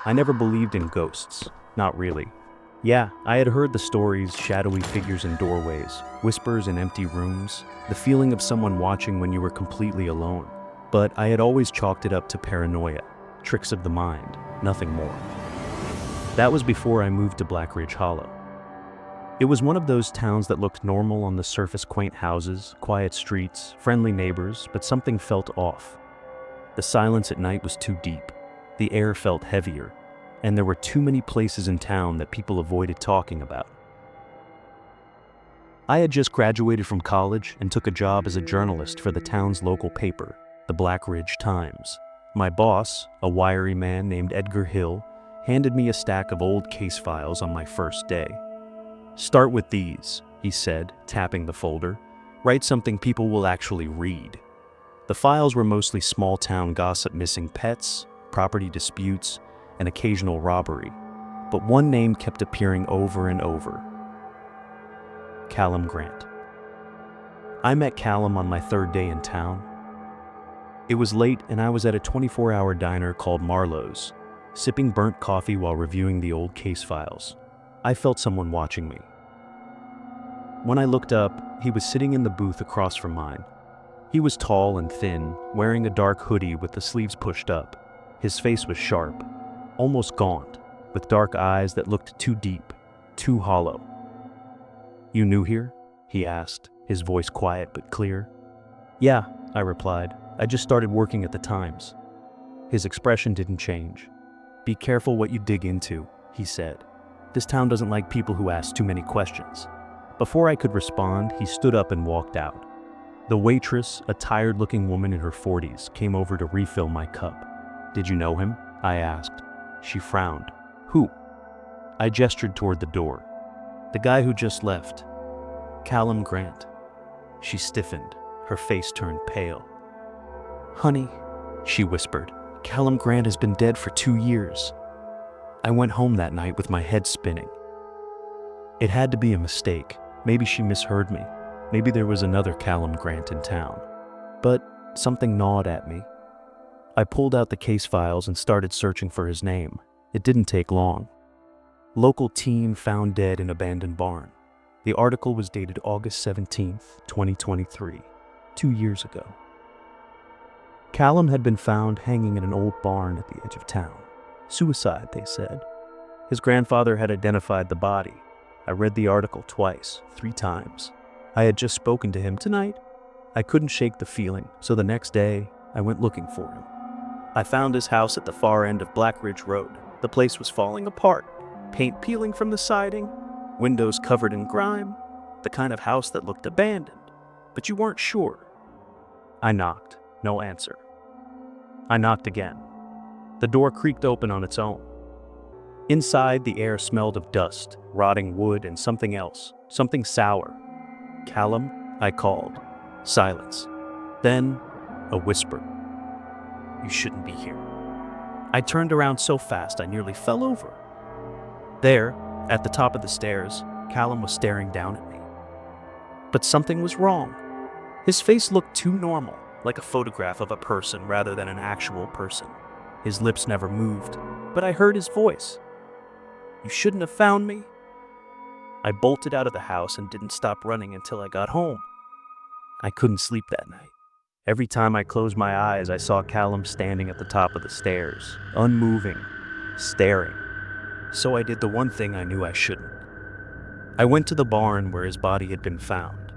I never believed in ghosts. Not really. Yeah, I had heard the stories, shadowy figures in doorways, whispers in empty rooms, the feeling of someone watching when you were completely alone. But I had always chalked it up to paranoia, tricks of the mind, nothing more. That was before I moved to Black Ridge Hollow. It was one of those towns that looked normal on the surface: quaint houses, quiet streets, friendly neighbors, but something felt off. The silence at night was too deep. The air felt heavier, and there were too many places in town that people avoided talking about. I had just graduated from college and took a job as a journalist for the town's local paper, the Black Ridge Times. My boss, a wiry man named Edgar Hill, handed me a stack of old case files on my first day. "Start with these," he said, tapping the folder. "Write something people will actually read." The files were mostly small-town gossip, missing pets, property disputes, and occasional robbery. But one name kept appearing over and over: Callum Grant. I met Callum on my third day in town. It was late and I was at a 24-hour diner called Marlowe's, sipping burnt coffee while reviewing the old case files. I felt someone watching me. When I looked up, he was sitting in the booth across from mine. He was tall and thin, wearing a dark hoodie with the sleeves pushed up. His face was sharp, almost gaunt, with dark eyes that looked too deep, too hollow. "You new here?" he asked, his voice quiet but clear. "Yeah," I replied. "I just started working at the Times." His expression didn't change. "Be careful what you dig into," he said. "This town doesn't like people who ask too many questions." Before I could respond, he stood up and walked out. The waitress, a tired-looking woman in her 40s, came over to refill my cup. "Did you know him?" I asked. She frowned. "Who?" I gestured toward the door. "The guy who just left. Callum Grant." She stiffened. Her face turned pale. "Honey," she whispered, "Callum Grant has been dead for 2 years." I went home that night with my head spinning. It had to be a mistake. Maybe she misheard me. Maybe there was another Callum Grant in town. But something gnawed at me. I pulled out the case files and started searching for his name. It didn't take long. "Local teen found dead in abandoned barn." The article was dated August 17th, 2023, 2 years ago. Callum had been found hanging in an old barn at the edge of town. Suicide, they said. His grandfather had identified the body. I read the article twice, 3 times. I had just spoken to him tonight. I couldn't shake the feeling, so the next day, I went looking for him. I found his house at the far end of Black Ridge Road. The place was falling apart, paint peeling from the siding, windows covered in grime, the kind of house that looked abandoned, but you weren't sure. I knocked, no answer. I knocked again. The door creaked open on its own. Inside, the air smelled of dust, rotting wood, and something else, something sour. "Callum?" I called. Silence. Then, a whisper. "You shouldn't be here." I turned around so fast I nearly fell over. There, at the top of the stairs, Callum was staring down at me. But something was wrong. His face looked too normal, like a photograph of a person rather than an actual person. His lips never moved, but I heard his voice. "You shouldn't have found me." I bolted out of the house and didn't stop running until I got home. I couldn't sleep that night. Every time I closed my eyes, I saw Callum standing at the top of the stairs, unmoving, staring. So I did the one thing I knew I shouldn't. I went to the barn where his body had been found.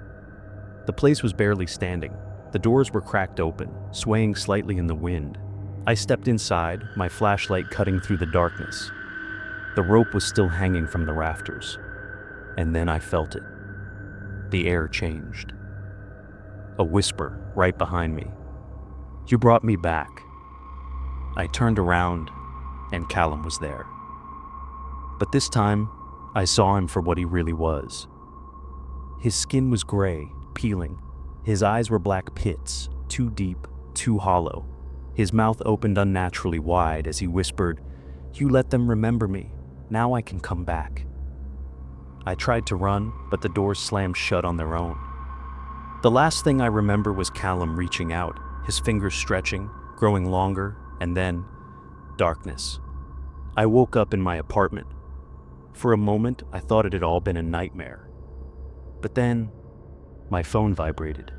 The place was barely standing. The doors were cracked open, swaying slightly in the wind. I stepped inside, my flashlight cutting through the darkness. The rope was still hanging from the rafters. And then I felt it. The air changed. A whisper right behind me. "You brought me back." I turned around, and Callum was there. But this time, I saw him for what he really was. His skin was gray, peeling. His eyes were black pits, too deep, too hollow. His mouth opened unnaturally wide as he whispered, "You let them remember me. Now I can come back." I tried to run, but the doors slammed shut on their own. The last thing I remember was Callum reaching out, his fingers stretching, growing longer, and then darkness. I woke up in my apartment. For a moment, I thought it had all been a nightmare. But then, my phone vibrated.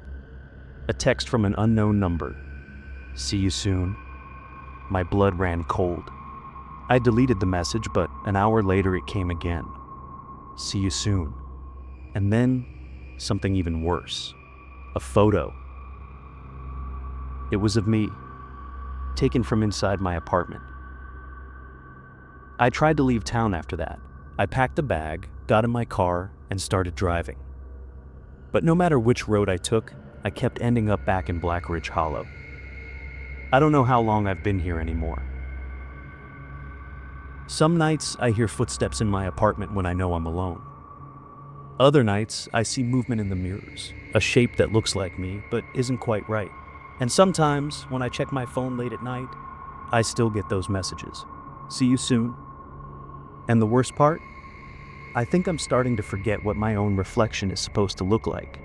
A text from an unknown number. "See you soon." My blood ran cold. I deleted the message, but an hour later it came again. "See you soon." And then, something even worse. A photo. It was of me, taken from inside my apartment. I tried to leave town after that. I packed a bag, got in my car, and started driving. But no matter which road I took, I kept ending up back in Black Ridge Hollow. I don't know how long I've been here anymore. Some nights, I hear footsteps in my apartment when I know I'm alone. Other nights, I see movement in the mirrors, a shape that looks like me, but isn't quite right. And sometimes, when I check my phone late at night, I still get those messages. "See you soon." And the worst part? I think I'm starting to forget what my own reflection is supposed to look like.